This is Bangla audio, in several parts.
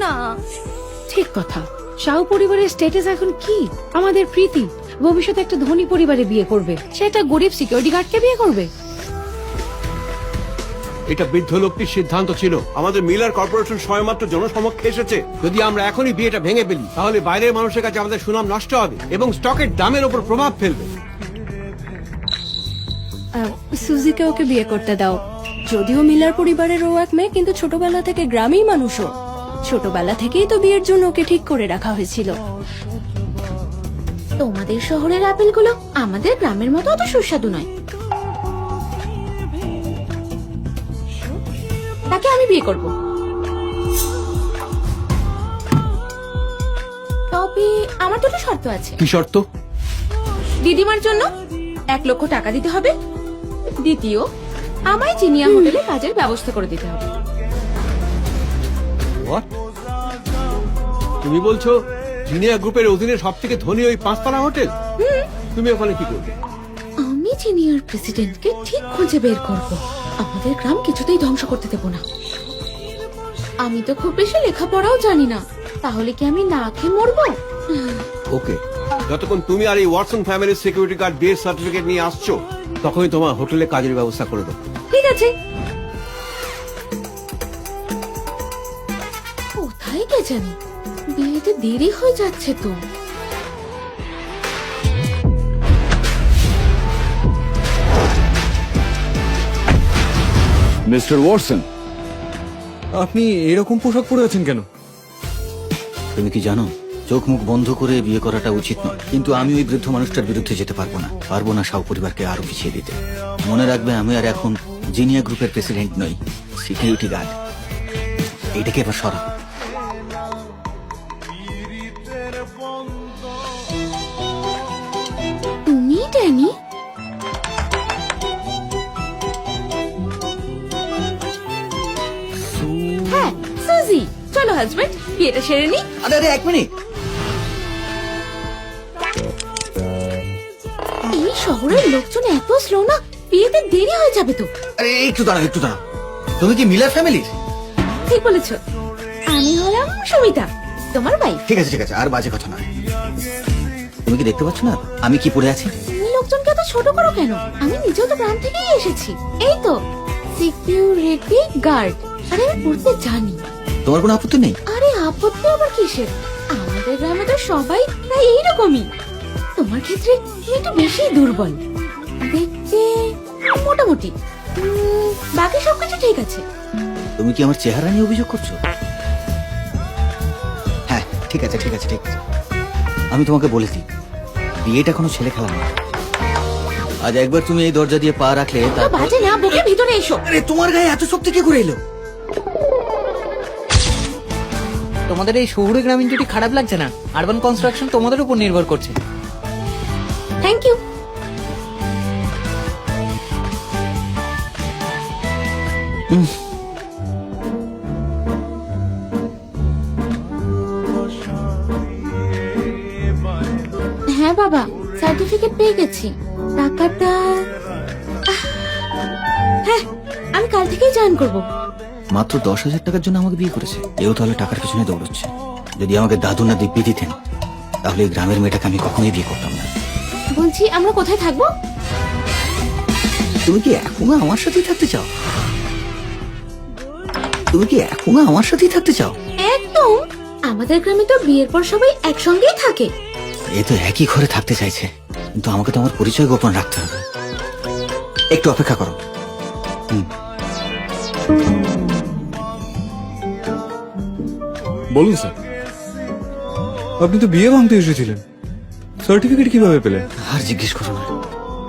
না। ঠিক কথা, শাহু পরিবারের স্ট্যাটাস এখন কি? আমাদের প্রীতি ভবিষ্যতে একটা ধনী পরিবারে বিয়ে করবে, সেটা গরিব সিকিউরিটি গার্ডকে বিয়ে করবে। এটা বৃদ্ধ লোকটির সিদ্ধান্ত ছিল। আমাদের মিলার কর্পোরেশন সবেমাত্র জনসমক্ষে এসেছে। যদি আমরা এখনই বিয়েটা ভেঙে ফেলি তাহলে বাইরের মানুষের কাছে আমাদের সুনাম নষ্ট হবে এবং স্টকের দামের উপর প্রভাব ফেলবে। সুজিকে ওকে বিয়ে করতে দাও। যদিও মিলার পরিবারের ও এক মেয়ে, কিন্তু ছোটবেলা থেকে গ্রামেই মানুষও। ছোটবেলা থেকেই তো বিয়ের জন্য ওকে ঠিক করে রাখা হয়েছিল। তোমাদের শহরের আপেলগুলো আমাদের গ্রামের মতো অত সুস্বাদু নয়। তাকে আমি বিয়ে করব। তবে আমার দুটো শর্ত আছে। কি শর্ত? দিদিমার জন্য 1 লক্ষ টাকা দিতে হবে। দ্বিতীয়, আমায় জিনিয়া হোটেলে কাজের ব্যবস্থা করে দিতে হবে। What? তুমি বলছো জিনিয়া গ্রুপের অধীনে সব থেকে ধনী ওই 5 তলা হোটেল? তুমি ওখানে কি করবে? আমি জিনিয়ার প্রেসিডেন্টকে ঠিক খুঁজে বের করব। আমাদের গ্রাম কিছুতেই ধ্বংস করতে দেব না। আমি তো খুব বেশি লেখাপড়াও জানি না, তাহলে কি আমি না খেয়ে মরবো? ওকে, যতক্ষণ তুমি আর এই ওয়াটসন ফ্যামিলির সিকিউরিটি গার্ড বিয়ের সার্টিফিকেট নিয়ে আসছো তখনই তোমার হোটেলে কাজের ব্যবস্থা করে দেবো। ঠিক আছে। কোথায় কে জানি, বিয়েতে দেরি হয়ে যাচ্ছে তো। মিস্টার ওয়াটসন, আপনি এরকম পোশাক পরে আছেন কেন? তুমি কি জানো, চোখ মুখ বন্ধ করে বিয়ে করাটা উচিত নয়, কিন্তু আমি ওই বৃদ্ধ মানুষটার বিরুদ্ধে যেতে পারবো না শাহু পরিবারকে আরো পিছিয়ে দিতে। মনে রাখবে, আমি আর এখন জিনিয়া গ্রুপের প্রেসিডেন্ট নই, সিকিউরিটি গার্ড। এইটাকে এবার সরা। তুমি ড্যানি? হ্যাঁ, সুজি। চলো হাজবেন্ড, বিয়েটা সেরে নি। আরে 1 মিনিট। এই শহরের লোকজন এত স্লো না, বিয়েতে দেরি হয়ে যাবে তো। আরে একটু দাঁড়াও। তুমি কি মিলার ফ্যামিলির? ঠিক বলেছ। আমি হলাম সুমিতা, তোমার ভাই। ঠিক আছে, আর বাজে কথা নয়। তুমি কি দেখতে পাচ্ছ না আমি কি পরে আছি? তুমি লোকজনকে এত ছোট করো কেন? আমি নিজেও তো গ্রাম থেকেই এসেছি। এই তো সিকিউরিটি গার্ড। আরে আমি পড়তে জানি। তোমার কোনো আপত্তি নেই? আরে আপত্তি আবার কিসের? আমাদের গ্রামে তো সবাই প্রায় এইরকমই। তোমার ক্ষেত্রে তুমি একটু বেশি দুর্বল দেখতে, মোটামুটি। বাকি সবকিছু ঠিক আছে। তুমি কি আমার চেহারা নিয়ে অভিযোগ করছো? হ্যাঁ, ঠিক আছে। আমি তোমাকে বলে দিই, বিয়েটা কোনো ছেলে খেলা নয়। আজ একবার তুমি এই দরজা দিয়ে পা রাখলে বাজে না, বকে ভিতরে এসো। আরে তোমার গায়ে এত শক্তি কি করে এলো? তোমাদের এই শহুরে গ্রামীণ জুটি খারাপ লাগছে না? আরবান কনস্ট্রাকশন তোমাদের উপর নির্ভর করছে। Thank you. হ্যাঁ বাবা, সার্টিফিকেট পেয়ে গেছি। টাকাটা হ্যাঁ, আমি কাল থেকেই জয়েন করব। মাত্র 10,000 টাকার জন্য আমাকে বিয়ে করেছে। এও তাহলে টাকার পিছনে দৌড়চ্ছে। যদি আমাকে দাদু না দিব্যি দিতেন তাহলে এই গ্রামের মেয়েটাকে আমি কখনোই বিয়ে করতাম না। বলছি, আমরা কোথায় থাকবো? তুমি কি এখনো আমার সাথেই থাকতে চাও? একদম। আমাদের গ্রামে তো বিয়ের পর সবাই একসঙ্গেই থাকে। এ তো একই ঘরে থাকতে চাইছে, কিন্তু আমাকে তো আমার পরিচয় গোপন রাখতে হবে। একটু অপেক্ষা করো। বলুন স্যার, আপনি তো বিয়ে ভাঙতে এসেছিলেন, সার্টিফিকেট কিভাবে পেলেন? আর জিজ্ঞেস করো না,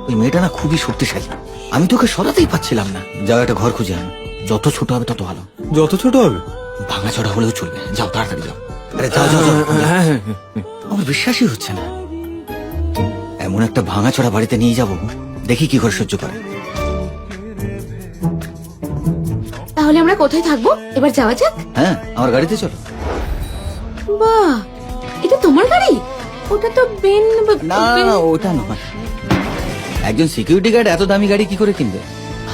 ওই মেয়েটা না খুবই শক্তিশালী। আমি তোকে সরাতেই পাচ্ছিলাম না। যাও, একটা ঘর খুঁজে আনো, যত ছোট হবে তত ভালো। যত ছোট হবে? ভাঙাচোরা হলেও চলবে। যাও, তাড়াতাড়ি যাও। আরে যাও। হ্যাঁ। আমার বিশ্বাসই হচ্ছে না। এমন একটা ভাঙাচোরা বাড়িতে নিয়ে যাব, দেখি কি করে সহ্য করে। তাহলে আমরা কোথায় থাকবো? এবার যাওয়া যাক। হ্যাঁ, আমার গাড়িতে চলো। বাহ, এটা তোমার গাড়ি? ওটা তো না, ওটা নয়। একজন সিকিউরিটি গার্ড এত দামি গাড়ি কি করে কিনবে?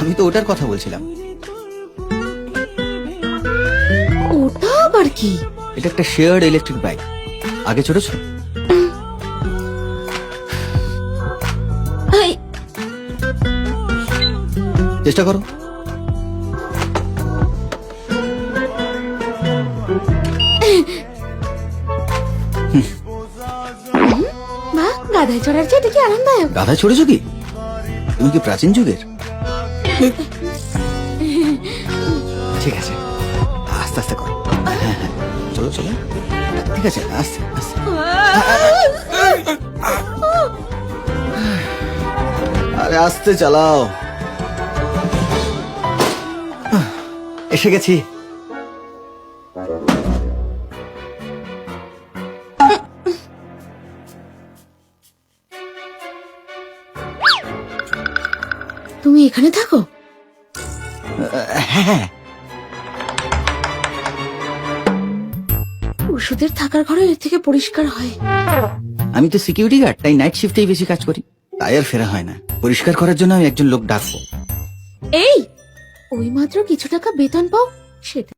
আমি তো ওটার কথা বলছিলাম। ওটা আবার কি? এটা একটা শেয়ার্ড ইলেকট্রিক বাইক। আগে চড়েছো? এই, চেষ্টা করো। বাহ, গাধায় চড়ার চেয়ে এটা কি আরামদায়ক। গাধা চড়েছো কি? তুমি কি প্রাচীন যুগের? ঠিক আছে, আস্তে আস্তে করো। হ্যাঁ হ্যাঁ, চলো চলো, ঠিক আছে, আস্তে আস্তে। আরে আস্তে চালাও। এসে গেছি। তুমি এখানে থাকো? হ্যাঁ, ওষুধের থাকার ঘরে এর থেকে পরিষ্কার হয়। আমি তো সিকিউরিটি গার্ড, তাই নাইট শিফটেই বেশি কাজ করি। তাই আর ফেরা হয় না। পরিষ্কার করার জন্য আমি একজন লোক ডাকবো। এই, ওই মাত্র কিছু টাকা বেতন পাও, সেটা